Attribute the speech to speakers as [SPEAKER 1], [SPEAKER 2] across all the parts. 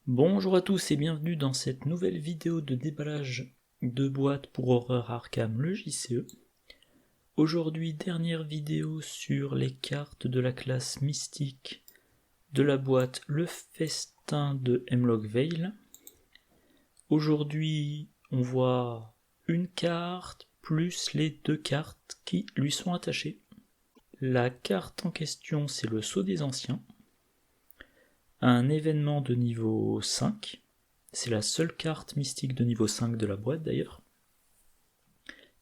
[SPEAKER 1] Bonjour à tous et bienvenue dans cette nouvelle vidéo de déballage de boîtes pour Horror Arkham, le JCE. Aujourd'hui, dernière vidéo sur les cartes de la classe mystique de la boîte Le Festin de Hemlock Vale. Aujourd'hui, on voit une carte plus les deux cartes qui lui sont attachées. La carte en question, c'est le Sceau des Anciens. Un événement de niveau 5, c'est la seule carte mystique de niveau 5 de la boîte d'ailleurs,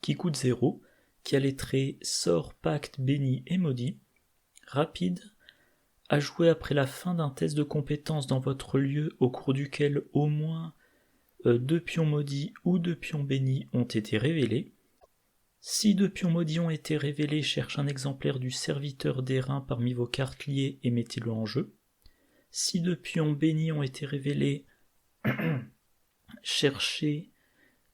[SPEAKER 1] qui coûte 0, qui a les traits sort, pacte, béni et maudit, rapide, à jouer après la fin d'un test de compétence dans votre lieu au cours duquel au moins 2 pions maudits ou 2 pions bénis ont été révélés. Si 2 pions maudits ont été révélés, cherche un exemplaire du serviteur d'airain parmi vos cartes liées et mettez-le en jeu. Si 2 pions bénis ont été révélés, cherchez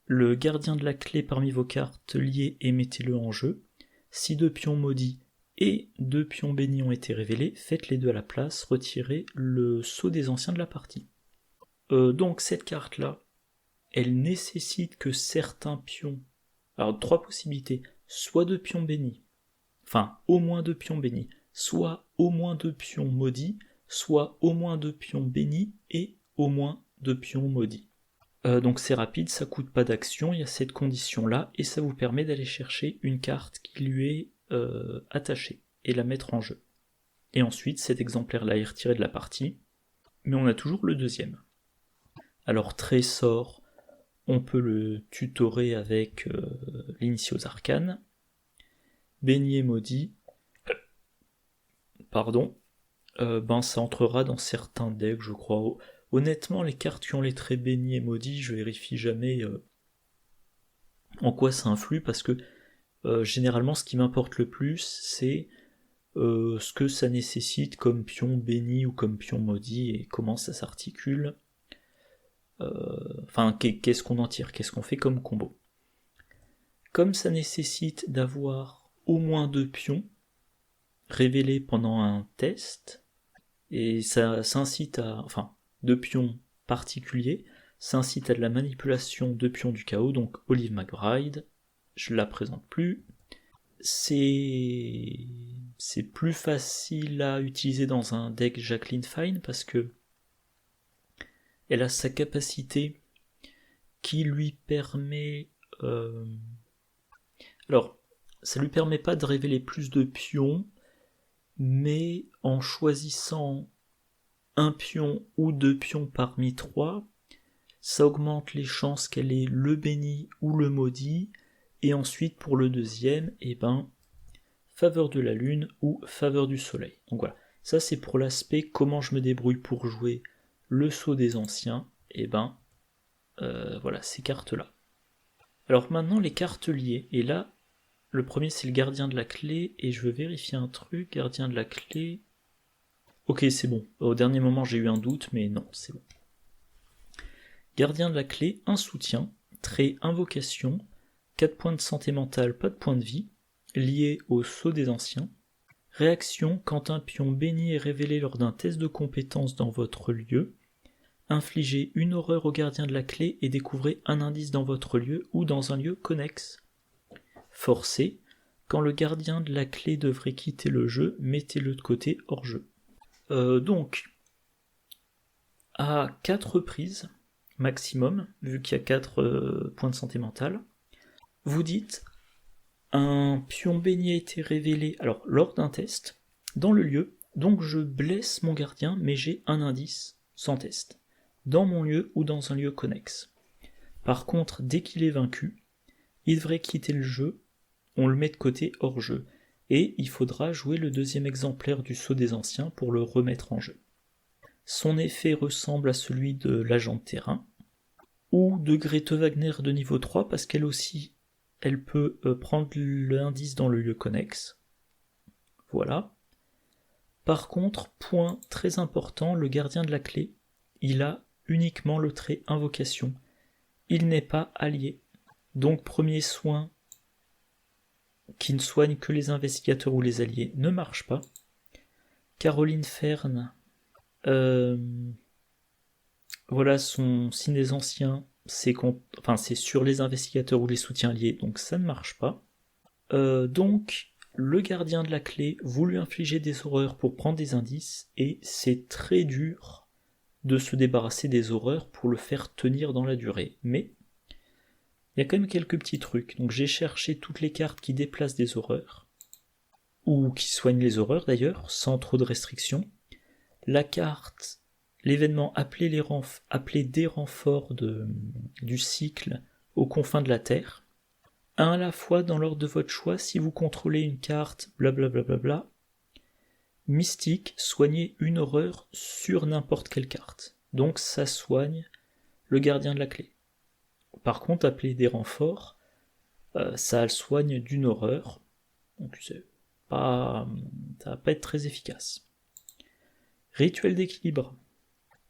[SPEAKER 1] le gardien de la clé parmi vos cartes liées et mettez-le en jeu. Si 2 pions maudits et 2 pions bénis ont été révélés, faites les deux à la place, retirez le sceau des anciens de la partie. Donc cette carte-là, elle nécessite que certains pions... Alors 3 possibilités, soit 2 pions bénis, enfin au moins 2 pions bénis, soit au moins 2 pions maudits, soit au moins 2 pions bénis et au moins 2 pions maudits. Donc c'est rapide, ça coûte pas d'action, il y a cette condition là, et ça vous permet d'aller chercher une carte qui lui est attachée, et la mettre en jeu. Et ensuite cet exemplaire là est retiré de la partie, mais on a toujours le deuxième. Alors Trésor, on peut le tutorer avec l'Initios Arcanes. Béni et maudit, ça entrera dans certains decks, je crois. Honnêtement, les cartes qui ont les traits bénis et maudits, je vérifie jamais en quoi ça influe, parce que généralement, ce qui m'importe le plus, c'est ce que ça nécessite comme pion béni ou comme pion maudit, et comment ça s'articule. Qu'est-ce qu'on en tire, qu'est-ce qu'on fait comme combo. Comme ça nécessite d'avoir au moins 2 pions révélés pendant un test, et ça incite à... Enfin, 2 pions particuliers, ça incite à de la manipulation de pions du chaos, donc Olive McBride, je la présente plus. C'est plus facile à utiliser dans un deck Jacqueline Fine parce que elle a sa capacité qui lui permet... Alors, ça lui permet pas de révéler plus de pions, mais en choisissant un pion ou 2 pions parmi 3, ça augmente les chances qu'elle ait le béni ou le maudit, et ensuite pour le deuxième, faveur de la lune ou faveur du soleil. Donc voilà, ça c'est pour l'aspect comment je me débrouille pour jouer le sceau des anciens, voilà ces cartes-là. Alors maintenant les cartes liées, et là, le premier c'est le gardien de la clé, et je veux vérifier un truc, gardien de la clé... Ok, c'est bon, au dernier moment j'ai eu un doute, mais non, c'est bon. Gardien de la clé, un soutien, trait invocation, 4 points de santé mentale, pas de points de vie, lié au sceau des anciens. Réaction, quand un pion béni est révélé lors d'un test de compétence dans votre lieu, infligez une horreur au gardien de la clé et découvrez un indice dans votre lieu ou dans un lieu connexe. Forcé, quand le gardien de la clé devrait quitter le jeu, mettez-le de côté hors jeu. Donc, à 4 reprises maximum, vu qu'il y a 4 points de santé mentale, vous dites un pion béni a été révélé alors lors d'un test dans le lieu, donc je blesse mon gardien mais j'ai un indice sans test dans mon lieu ou dans un lieu connexe. Par contre, dès qu'il est vaincu, il devrait quitter le jeu, on le met de côté hors jeu, et il faudra jouer le deuxième exemplaire du sceau des anciens pour le remettre en jeu. Son effet ressemble à celui de l'agent de terrain, ou de Grete Wagner de niveau 3, parce qu'elle aussi, elle peut prendre l'indice dans le lieu connexe. Voilà. Par contre, point très important, le gardien de la clé, il a uniquement le trait invocation. Il n'est pas allié. Donc premier soin qui ne soigne que les investigateurs ou les alliés ne marche pas. Caroline Fern, Voilà, son signe des anciens, c'est sur les investigateurs ou les soutiens liés, donc ça ne marche pas. Donc, le gardien de la clé, vous lui infligez des horreurs pour prendre des indices, et c'est très dur de se débarrasser des horreurs pour le faire tenir dans la durée. Mais il y a quand même quelques petits trucs. Donc j'ai cherché toutes les cartes qui déplacent des horreurs, ou qui soignent les horreurs d'ailleurs, sans trop de restrictions. La carte, l'événement appelez des renforts du cycle aux confins de la Terre. Un à la fois dans l'ordre de votre choix, si vous contrôlez une carte, blablabla. Mystique, soignez une horreur sur n'importe quelle carte. Donc ça soigne le gardien de la clé. Par contre, appeler des renforts, ça le soigne d'une horreur. Donc ça va pas être très efficace. Rituel d'équilibre.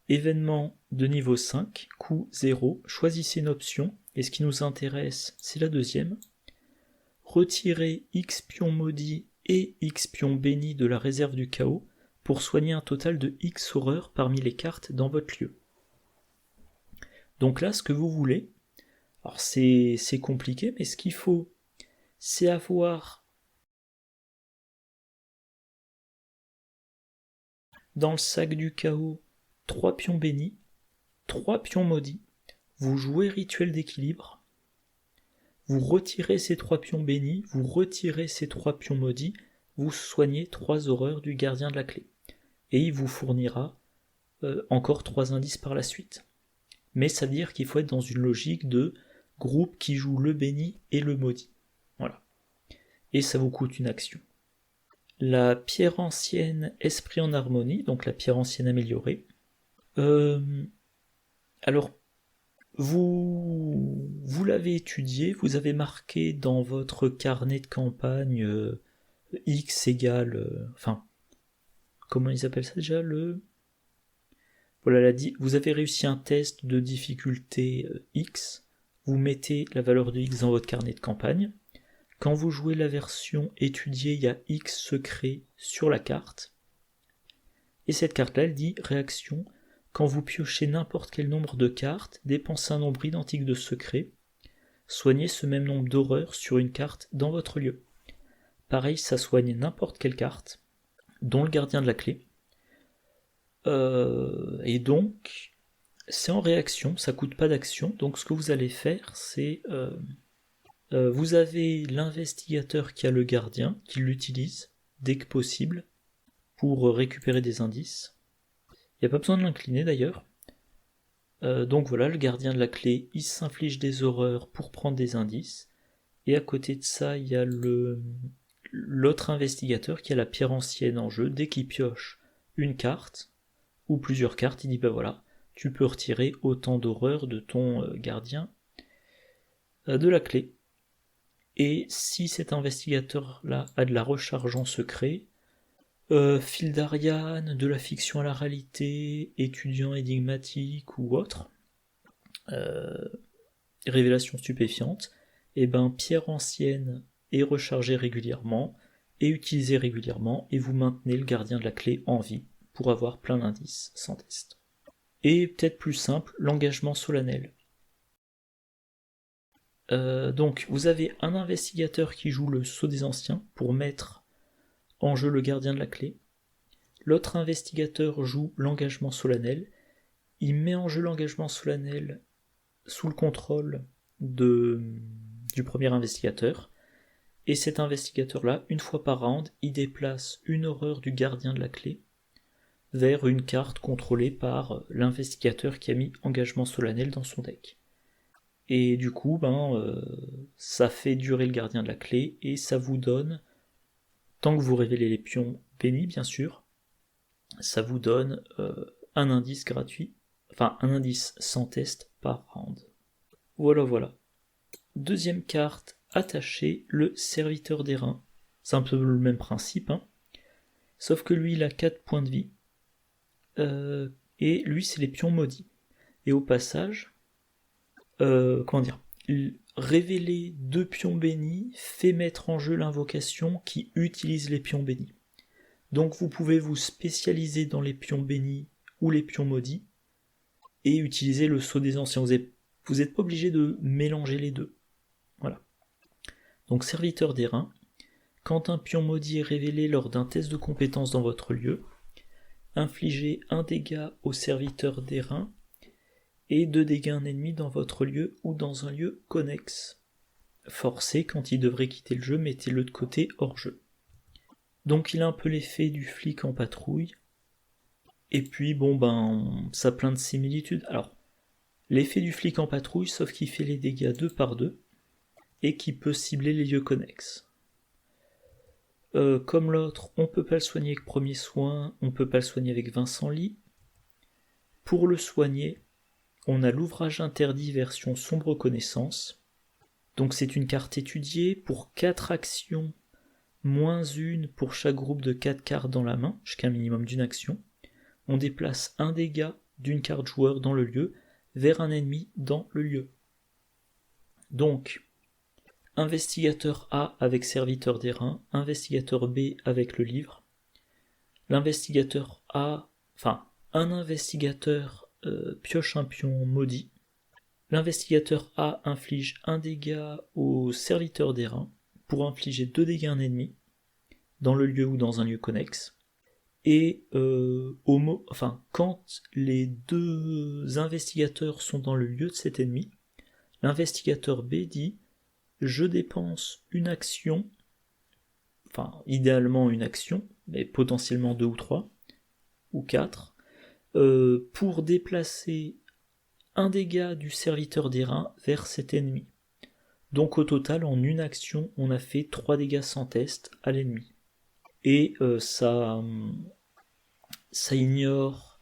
[SPEAKER 1] Événement de niveau 5, coût 0, choisissez une option, et ce qui nous intéresse, c'est la deuxième. Retirez X pions maudits et X pions bénis de la réserve du chaos pour soigner un total de X horreurs parmi les cartes dans votre lieu. Donc là, ce que vous voulez, alors c'est compliqué, mais ce qu'il faut, c'est avoir dans le sac du chaos 3 pions bénis, 3 pions maudits, vous jouez rituel d'équilibre, vous retirez ces 3 pions bénis, vous retirez ces 3 pions maudits, vous soignez 3 horreurs du gardien de la clé. Et il vous fournira encore 3 indices par la suite. Mais ça veut dire qu'il faut être dans une logique de groupe qui joue le béni et le maudit. Voilà. Et ça vous coûte une action. La pierre ancienne esprit en harmonie, donc la pierre ancienne améliorée. Alors, vous l'avez étudié, vous avez marqué dans votre carnet de campagne X égale... comment ils appellent ça déjà Voilà, vous avez réussi un test de difficulté X, vous mettez la valeur de X dans votre carnet de campagne. Quand vous jouez la version étudiée, il y a X secret sur la carte. Et cette carte-là, elle dit réaction. Quand vous piochez n'importe quel nombre de cartes, dépensez un nombre identique de secrets. Soignez ce même nombre d'horreurs sur une carte dans votre lieu. Pareil, ça soigne n'importe quelle carte, dont le gardien de la clé. Et donc, c'est en réaction, ça coûte pas d'action. Donc ce que vous allez faire, c'est... vous avez l'investigateur qui a le gardien, qui l'utilise dès que possible pour récupérer des indices. Il n'y a pas besoin de l'incliner d'ailleurs. Donc voilà, le gardien de la clé, il s'inflige des horreurs pour prendre des indices. Et à côté de ça, il y a l'autre investigateur qui a la pierre ancienne en jeu. Dès qu'il pioche une carte, ou plusieurs cartes, il dit bah voilà, tu peux retirer autant d'horreurs de ton gardien de la clé. Et si cet investigateur-là a de la recharge en secret, fil d'Ariane, de la fiction à la réalité, étudiant énigmatique ou autre, révélation stupéfiante, et ben pierre ancienne est rechargée régulièrement et utilisée régulièrement, et vous maintenez le gardien de la clé en vie pour avoir plein d'indices sans test. Et peut-être plus simple, l'engagement solennel. Donc vous avez un investigateur qui joue le sceau des anciens pour mettre en jeu le gardien de la clé. L'autre investigateur joue l'engagement solennel. Il met en jeu l'engagement solennel sous le contrôle du premier investigateur. Et cet investigateur-là, une fois par round, il déplace une horreur du gardien de la clé vers une carte contrôlée par l'investigateur qui a mis engagement solennel dans son deck. Et du coup, ça fait durer le gardien de la clé et ça vous donne, tant que vous révélez les pions bénis bien sûr, ça vous donne un indice gratuit, enfin un indice sans test par round. Voilà. Deuxième carte, attachée, le serviteur des reins. C'est un peu le même principe, sauf que lui il a 4 points de vie, et lui c'est les pions maudits. Et au passage, révéler 2 pions bénis fait mettre en jeu l'invocation qui utilise les pions bénis. Donc vous pouvez vous spécialiser dans les pions bénis ou les pions maudits, et utiliser le sceau des anciens. Vous n'êtes pas obligé de mélanger les deux. Voilà. Donc serviteur d'airain, quand un pion maudit est révélé lors d'un test de compétence dans votre lieu, infligez 1 dégât au serviteur d'airain et 2 dégâts à un ennemi dans votre lieu ou dans un lieu connexe. Forcé, quand il devrait quitter le jeu, mettez-le de côté hors jeu. Donc il a un peu l'effet du flic en patrouille. Et puis ça a plein de similitudes. Alors, l'effet du flic en patrouille, sauf qu'il fait les dégâts 2 par 2 et qui peut cibler les lieux connexes. Comme l'autre, on peut pas le soigner avec premier soin, on peut pas le soigner avec Vincent Lee. Pour le soigner, on a l'ouvrage interdit version sombre connaissance. Donc c'est une carte étudiée pour 4 actions, moins 1 pour chaque groupe de 4 cartes dans la main, jusqu'à un minimum d'une action. On déplace 1 dégât d'une carte joueur dans le lieu vers un ennemi dans le lieu. Donc, investigateur A avec serviteur d'airain, investigateur B avec le livre. L'investigateur A, un investigateur pioche un pion maudit. L'investigateur A inflige 1 dégât au serviteur d'airain pour infliger 2 dégâts à un ennemi dans le lieu ou dans un lieu connexe. Et quand les 2 investigateurs sont dans le lieu de cet ennemi, l'investigateur B dit « Je dépense une action », idéalement une action, mais potentiellement 2 ou 3, ou 4, pour déplacer 1 dégât du serviteur d'airain vers cet ennemi. Donc au total, en une action, on a fait 3 dégâts sans test à l'ennemi. Et ça ignore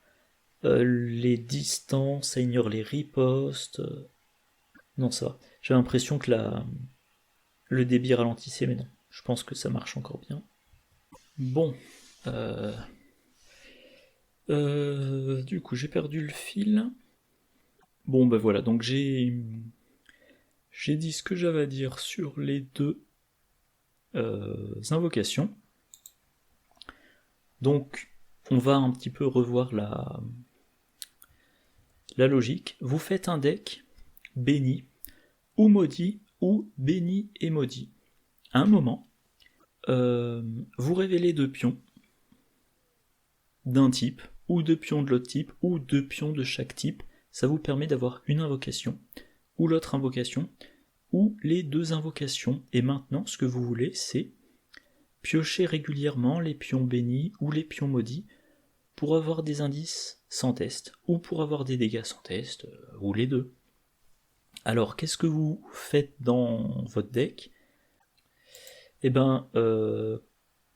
[SPEAKER 1] les distances, ça ignore les ripostes. Non, ça va. J'ai l'impression que le débit ralentissait, mais non. Je pense que ça marche encore bien. Bon. Du coup, j'ai perdu le fil. Bon, voilà. Donc j'ai dit ce que j'avais à dire sur les 2 invocations. Donc, on va un petit peu revoir la logique. Vous faites un deck béni ou maudit ou béni et maudit. À un moment, vous révélez 2 pions d'un type, ou 2 pions de l'autre type, ou 2 pions de chaque type. Ça vous permet d'avoir une invocation, ou l'autre invocation, ou les 2 invocations. Et maintenant, ce que vous voulez, c'est piocher régulièrement les pions bénis ou les pions maudits pour avoir des indices sans test, ou pour avoir des dégâts sans test, ou les 2. Alors, qu'est-ce que vous faites dans votre deck ?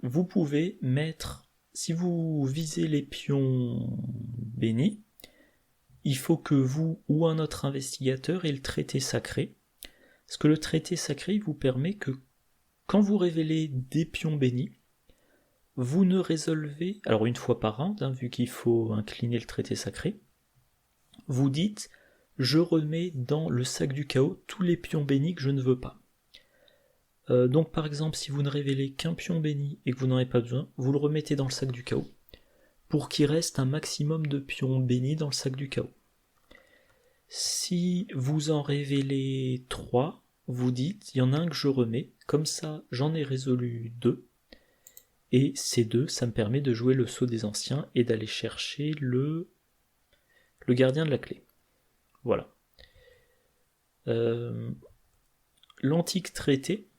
[SPEAKER 1] Vous pouvez mettre, si vous visez les pions bénis, il faut que vous ou un autre investigateur ait le traité sacré, parce que le traité sacré vous permet que quand vous révélez des pions bénis, vous ne résolvez, alors une fois par round, vu qu'il faut incliner le traité sacré, vous dites « je remets dans le sac du chaos tous les pions bénis que je ne veux pas ». Donc par exemple, si vous ne révélez qu'un pion béni et que vous n'en avez pas besoin, vous le remettez dans le sac du chaos, pour qu'il reste un maximum de pions bénis dans le sac du chaos. Si vous en révélez 3, vous dites, il y en a un que je remets, comme ça j'en ai résolu 2, et ces 2, ça me permet de jouer le sceau des anciens et d'aller chercher le gardien de la clé. Voilà. L'antique traité,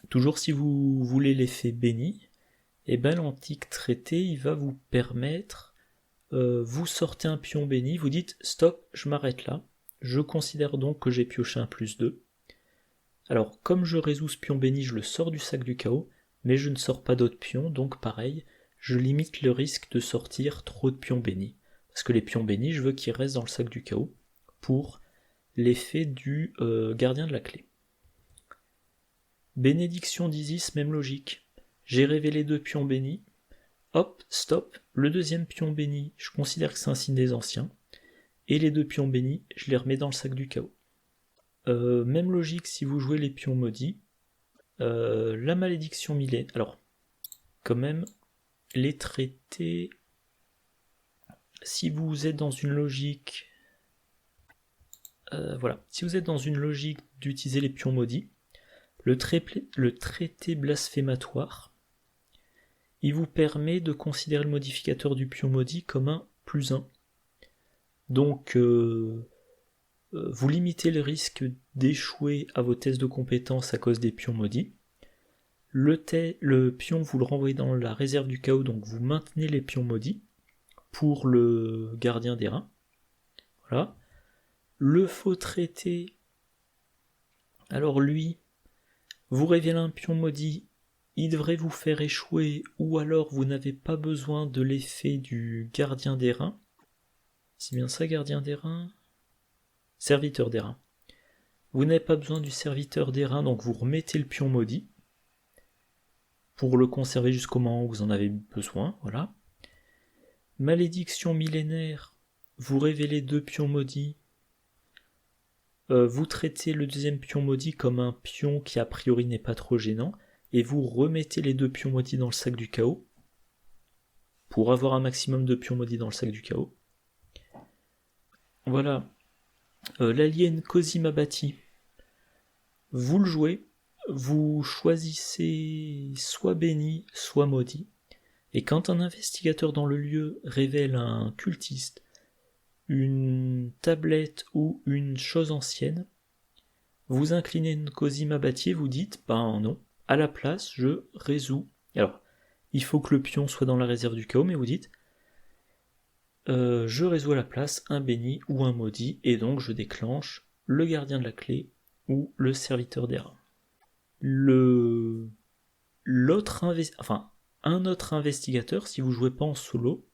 [SPEAKER 1] toujours si vous voulez l'effet béni, l'antique traité, il va vous permettre, vous sortez un pion béni, vous dites stop, je m'arrête là, je considère donc que j'ai pioché un +2. Alors comme je résous ce pion béni, je le sors du sac du chaos, mais je ne sors pas d'autres pions, donc pareil, je limite le risque de sortir trop de pions bénis, parce que les pions bénis, je veux qu'ils restent dans le sac du chaos, pour l'effet du gardien de la clé. Bénédiction d'Isis, même logique. J'ai révélé 2 pions bénis. Hop, stop. Le deuxième pion béni, je considère que c'est un signe des anciens. Et les 2 pions bénis, je les remets dans le sac du chaos. Même logique si vous jouez les pions maudits. La malédiction millénaire. Alors, quand même, les traités... si vous êtes dans une logique... si vous êtes dans une logique d'utiliser les pions maudits, le traité blasphématoire, il vous permet de considérer le modificateur du pion maudit comme un +1. Donc, vous limitez le risque d'échouer à vos tests de compétences à cause des pions maudits. Le pion, vous le renvoyez dans la réserve du chaos, donc vous maintenez les pions maudits pour le gardien des reins. Voilà. Le faux traité, alors lui, vous révélez un pion maudit, il devrait vous faire échouer, ou alors vous n'avez pas besoin de l'effet du gardien des reins. C'est bien ça, gardien des reins? Serviteur des reins. Vous n'avez pas besoin du serviteur des reins, donc vous remettez le pion maudit pour le conserver jusqu'au moment où vous en avez besoin. Voilà. Malédiction millénaire, vous révélez 2 pions maudits. Vous traitez le deuxième pion maudit comme un pion qui a priori n'est pas trop gênant, et vous remettez les 2 pions maudits dans le sac du chaos pour avoir un maximum de pions maudits dans le sac du chaos. Voilà. L'alien Cosima Bati, vous le jouez, vous choisissez soit béni, soit maudit, et quand un investigateur dans le lieu révèle un cultiste, une tablette ou une chose ancienne, vous inclinez une Cosima Bati et vous dites, ben non, à la place, je résous. Alors, il faut que le pion soit dans la réserve du chaos, mais vous dites, je résous à la place un béni ou un maudit, et donc je déclenche le gardien de la clé ou le serviteur des reins. Un autre investigateur, si vous jouez pas en solo,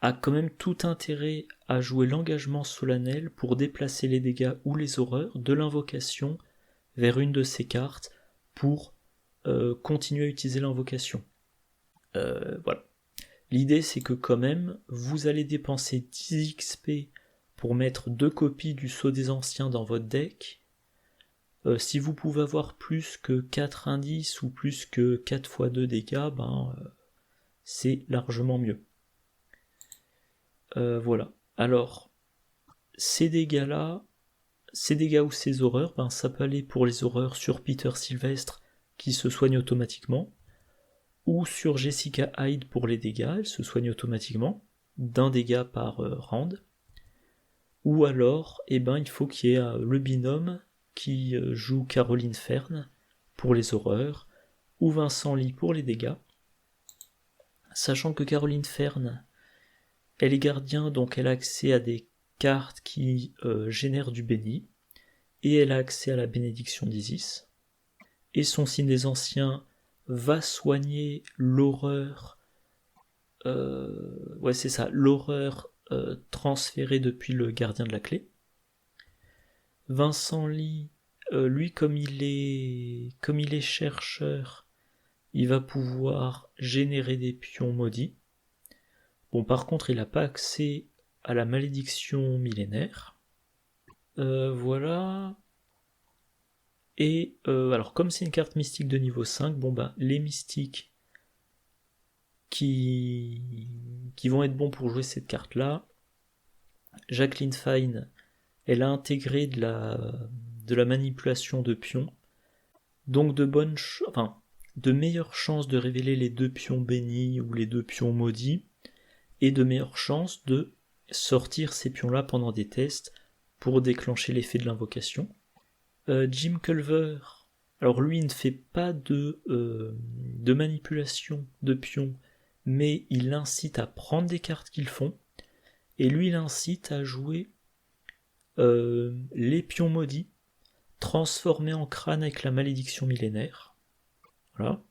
[SPEAKER 1] a quand même tout intérêt à jouer l'engagement solennel pour déplacer les dégâts ou les horreurs de l'invocation vers une de ces cartes pour continuer à utiliser l'invocation. Voilà. L'idée c'est que quand même, vous allez dépenser 10 XP pour mettre 2 copies du Sceau des Anciens dans votre deck. Si vous pouvez avoir plus que 4 indices ou plus que 4 x 2 dégâts, c'est largement mieux. Voilà. Alors, ces dégâts-là, ces dégâts ou ces horreurs, ça peut aller pour les horreurs sur Peter Sylvestre qui se soigne automatiquement, ou sur Jessica Hyde pour les dégâts, elle se soigne automatiquement, d'un dégât par round. Ou alors, il faut qu'il y ait le binôme qui joue Caroline Fern pour les horreurs, ou Vincent Lee pour les dégâts. Sachant que Caroline Fern, elle est gardien, donc elle a accès à des cartes qui génèrent du béni, et elle a accès à la bénédiction d'Isis. Et son signe des anciens va soigner l'horreur, l'horreur transférée depuis le gardien de la clé. Vincent Lee, lui, comme il est chercheur, il va pouvoir générer des pions maudits. Bon, par contre, il n'a pas accès à la malédiction millénaire. Voilà. Et alors, comme c'est une carte mystique de niveau 5, les mystiques qui vont être bons pour jouer cette carte-là, Jacqueline Fine, elle a intégré de la manipulation de pions, donc de meilleures chances de révéler les 2 pions bénis ou les 2 pions maudits, et de meilleures chances de sortir ces pions-là pendant des tests pour déclencher l'effet de l'invocation. Jim Culver, alors lui il ne fait pas de manipulation de pions, mais il incite à prendre des cartes qu'ils font, et lui il incite à jouer les pions maudits transformés en crâne avec la malédiction millénaire. Voilà.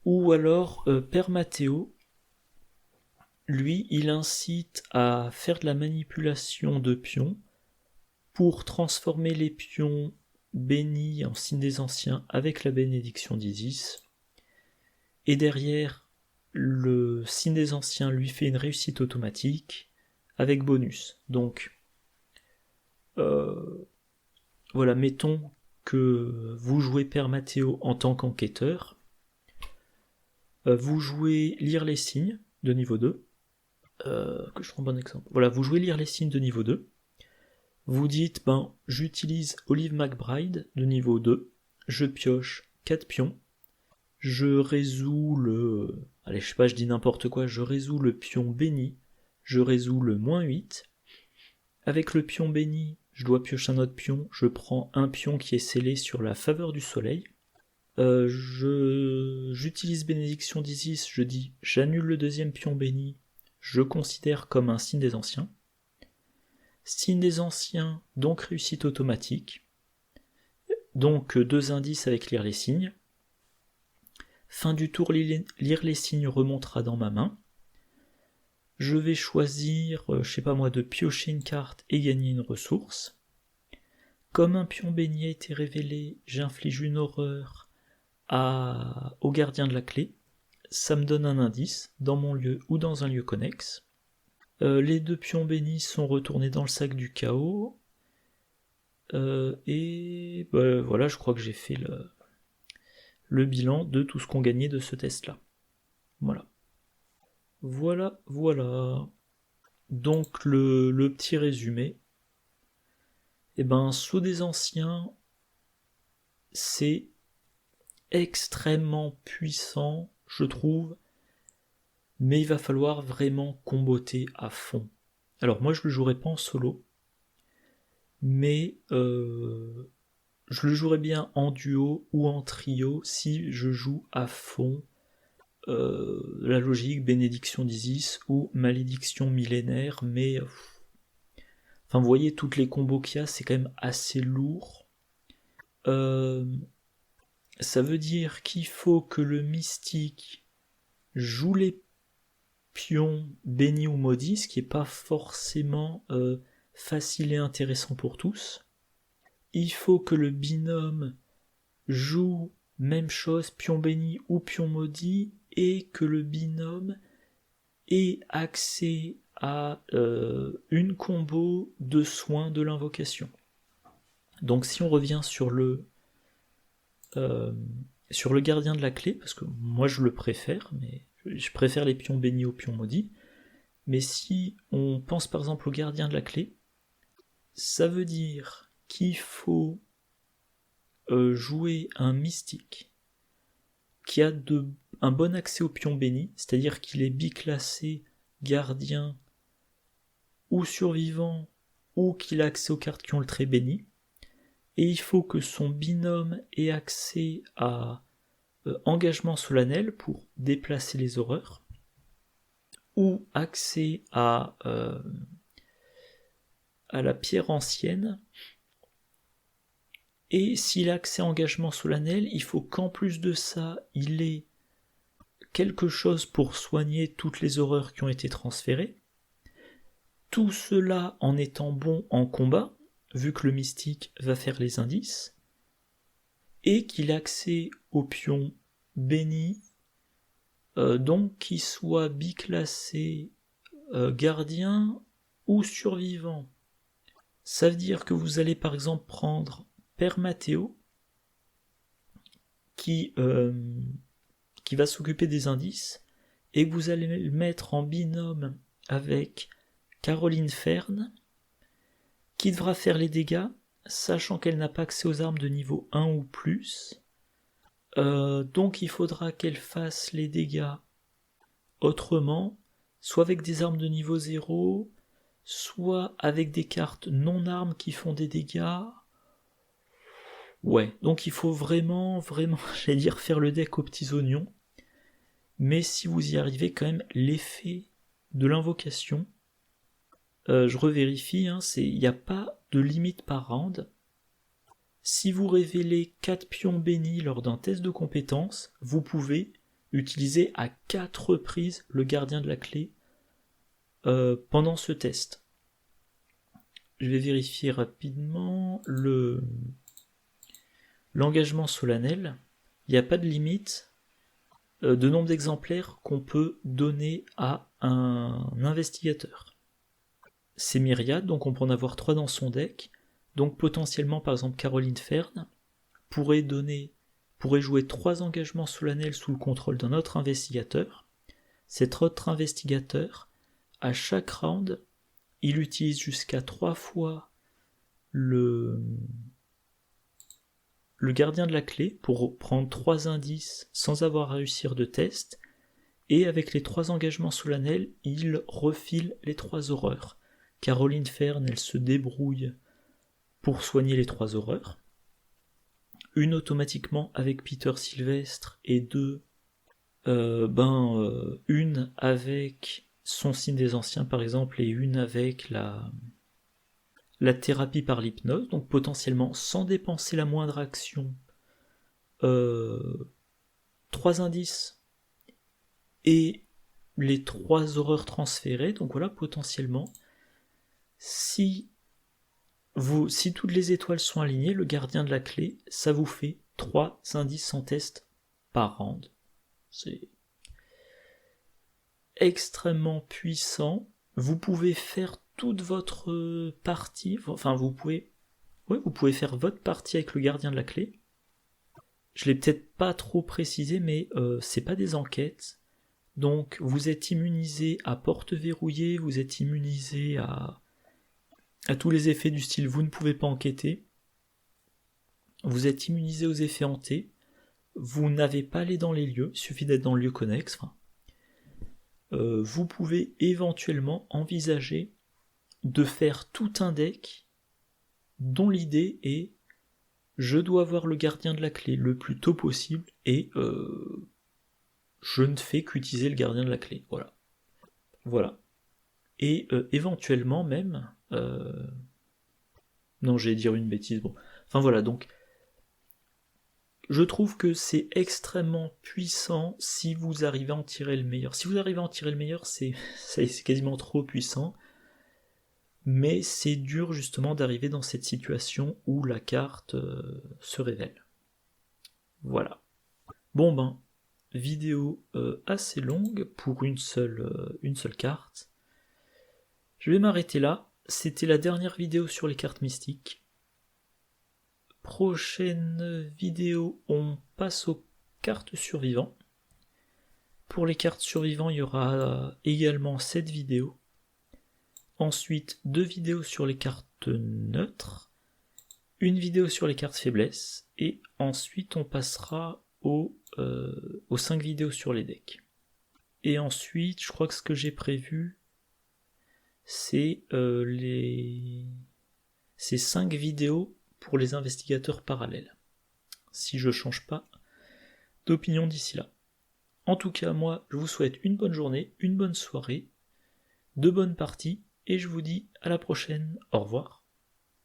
[SPEAKER 1] Ou alors Père Matteo, lui il incite à faire de la manipulation de pions pour transformer les pions bénis en signe des anciens avec la bénédiction d'Isis. Et derrière, le signe des anciens lui fait une réussite automatique avec bonus. Donc, voilà, mettons que vous jouez Père Matteo en tant qu'enquêteur. Vous jouez lire les signes de niveau 2. que je prends un bon exemple. Voilà, vous jouez lire les signes de niveau 2. Vous dites, j'utilise Olive McBride de niveau 2. Je pioche 4 pions. Je résous le... Allez, je sais pas, je dis n'importe quoi. Je résous le pion béni. Je résous le -8. Avec le pion béni, je dois piocher un autre pion. Je prends un pion qui est scellé sur la faveur du soleil. J'utilise bénédiction d'Isis. Je dis, j'annule le deuxième pion béni. Je considère comme un signe des anciens. Signe des anciens, donc réussite automatique. Donc 2 indices avec lire les signes. Fin du tour, lire les signes remontera dans ma main. Je vais choisir, je sais pas moi, de piocher une carte et gagner une ressource. Comme un pion béni a été révélé, j'inflige une horreur au gardien de la clé. Ça me donne un indice, dans mon lieu ou dans un lieu connexe. Les 2 pions bénis sont retournés dans le sac du chaos. Voilà, je crois que j'ai fait le bilan de tout ce qu'on gagnait de ce test-là. Voilà. Donc le petit résumé. Sceau des anciens, c'est extrêmement puissant, je trouve, mais il va falloir vraiment comboter à fond. Alors moi je le jouerai pas en solo, mais je le jouerai bien en duo ou en trio si je joue à fond la logique bénédiction d'Isis ou malédiction millénaire, mais vous voyez toutes les combos qu'il y a, c'est quand même assez lourd. Ça veut dire qu'il faut que le mystique joue les pions bénis ou maudits, ce qui n'est pas forcément facile et intéressant pour tous. Il faut que le binôme joue même chose, pion béni ou pion maudit, et que le binôme ait accès à une combo de soins de l'invocation. Donc si on revient sur le gardien de la clé, parce que moi je le préfère, mais je préfère les pions bénis aux pions maudits, mais si on pense par exemple au gardien de la clé, ça veut dire qu'il faut jouer un mystique qui a un bon accès aux pions bénis, c'est-à-dire qu'il est biclassé gardien ou survivant, ou qu'il a accès aux cartes qui ont le trait béni, et il faut que son binôme ait accès à engagement solennel pour déplacer les horreurs, ou accès à la pierre ancienne, et s'il a accès à engagement solennel, il faut qu'en plus de ça, il ait quelque chose pour soigner toutes les horreurs qui ont été transférées. Tout cela en étant bon en combat, vu que le mystique va faire les indices, et qu'il ait accès aux pions bénis, donc qu'il soit biclassé gardien ou survivant. Ça veut dire que vous allez par exemple prendre Père Mathéo, qui va s'occuper des indices, et que vous allez le mettre en binôme avec Caroline Fern, qui devra faire les dégâts, sachant qu'elle n'a pas accès aux armes de niveau 1 ou plus. Donc il faudra qu'elle fasse les dégâts autrement, soit avec des armes de niveau 0, soit avec des cartes non-armes qui font des dégâts. Ouais, donc il faut vraiment, j'allais dire faire le deck aux petits oignons. Mais si vous y arrivez, quand même, l'effet de l'invocation, je revérifie, il n'y a pas de limite par round. Si vous révélez 4 pions bénis lors d'un test de compétence, vous pouvez utiliser à 4 reprises le gardien de la clé pendant ce test. Je vais vérifier rapidement l'engagement solennel. Il n'y a pas de limite de nombre d'exemplaires qu'on peut donner à un investigateur. C'est myriade, donc on peut en avoir 3 dans son deck. Donc potentiellement, par exemple, Caroline Fern pourrait jouer 3 engagements solennels sous le contrôle d'un autre investigateur. Cet autre investigateur à chaque round, il utilise jusqu'à 3 fois le gardien de la clé pour prendre 3 indices sans avoir à réussir de test, et avec les 3 engagements solennels, il refile les 3 horreurs. Caroline Fern, elle se débrouille pour soigner les 3 horreurs. Une automatiquement avec Peter Sylvestre et une avec son signe des anciens par exemple et une avec la thérapie par l'hypnose, donc potentiellement sans dépenser la moindre action, 3 indices et les 3 horreurs transférées, donc voilà, potentiellement, si toutes les étoiles sont alignées, le gardien de la clé, ça vous fait 3 indices en test par round. C'est extrêmement puissant. Vous pouvez faire toute votre partie, enfin vous pouvez faire votre partie avec le gardien de la clé. Je l'ai peut-être pas trop précisé, mais c'est pas des enquêtes. Donc vous êtes immunisé à porte verrouillée, vous êtes immunisé à tous les effets du style vous ne pouvez pas enquêter. Vous êtes immunisé aux effets hantés. Vous n'avez pas à aller dans les lieux, il suffit d'être dans le lieu connexe. Vous pouvez éventuellement envisager de faire tout un deck dont l'idée est je dois avoir le gardien de la clé le plus tôt possible et je ne fais qu'utiliser le gardien de la clé. Voilà. Et éventuellement même... Non, j'allais dire une bêtise. Bon. Enfin voilà, donc... Je trouve que c'est extrêmement puissant si vous arrivez à en tirer le meilleur. Si vous arrivez à en tirer le meilleur, c'est quasiment trop puissant. Mais c'est dur justement d'arriver dans cette situation où la carte se révèle. Voilà. Bon ben, vidéo assez longue pour une seule carte. Je vais m'arrêter là. C'était la dernière vidéo sur les cartes mystiques. Prochaine vidéo, on passe aux cartes survivantes. Pour les cartes survivantes, il y aura également cette vidéo. Ensuite, 2 vidéos sur les cartes neutres, une vidéo sur les cartes faiblesses, et ensuite on passera aux 5 vidéos sur les decks. Et ensuite, je crois que ce que j'ai prévu, c'est 5 vidéos pour les investigateurs parallèles, si je change pas d'opinion d'ici là. En tout cas, moi, je vous souhaite une bonne journée, une bonne soirée, de bonnes parties, et je vous dis à la prochaine. Au revoir.